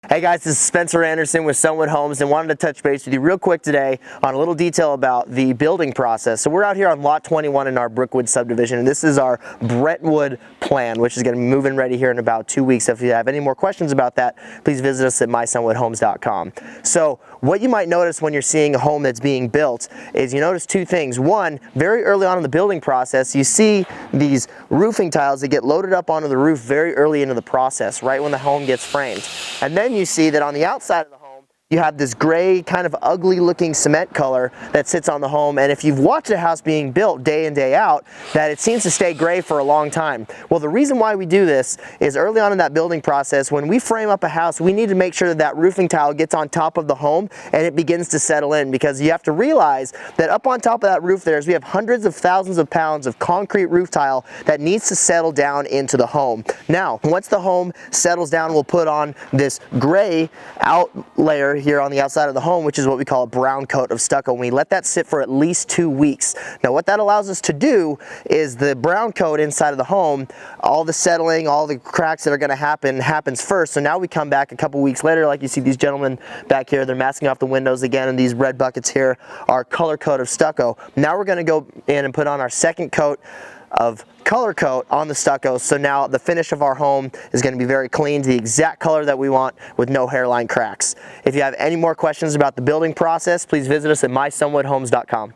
Hey guys, this is Spencer Anderson with Sunwood Homes and wanted to touch base with you real quick today on a little detail about the building process. So we're out here on lot 21 in our Brookwood subdivision, and this is our Brentwood plan, which is going to be moving ready here in about 2 weeks. So if you have any more questions about that, please visit us at mysunwoodhomes.com. So what you might notice when you're seeing a home that's being built is you notice two things. One, very early on in the building process, you see these roofing tiles that get loaded up onto the roof very early into the process, right when the home gets framed. And then you see that on the outside of the home, you have this gray, kind of ugly looking cement color that sits on the home. And if you've watched a house being built day in, day out, that it seems to stay gray for a long time. Well, the reason why we do this is early on in that building process, when we frame up a house, we need to make sure that that roofing tile gets on top of the home and it begins to settle in, because you have to realize that up on top of that roof we have hundreds of thousands of pounds of concrete roof tile that needs to settle down into the home. Now, once the home settles down, we'll put on this gray out layer here on the outside of the home, which is what we call a brown coat of stucco. We let that sit for at least 2 weeks. Now what that allows us to do is the brown coat inside of the home, all the settling, all the cracks that are going to happens first. So now we come back a couple weeks later, like you see these gentlemen back here, they're masking off the windows again, and these red buckets here are color coat of stucco. Now we're going to go in and put on our second coat of color coat on the stucco. So now the finish of our home is going to be very clean, to the exact color that we want, with no hairline cracks. If you have any more questions about the building process, please visit us at mysunwoodhomes.com.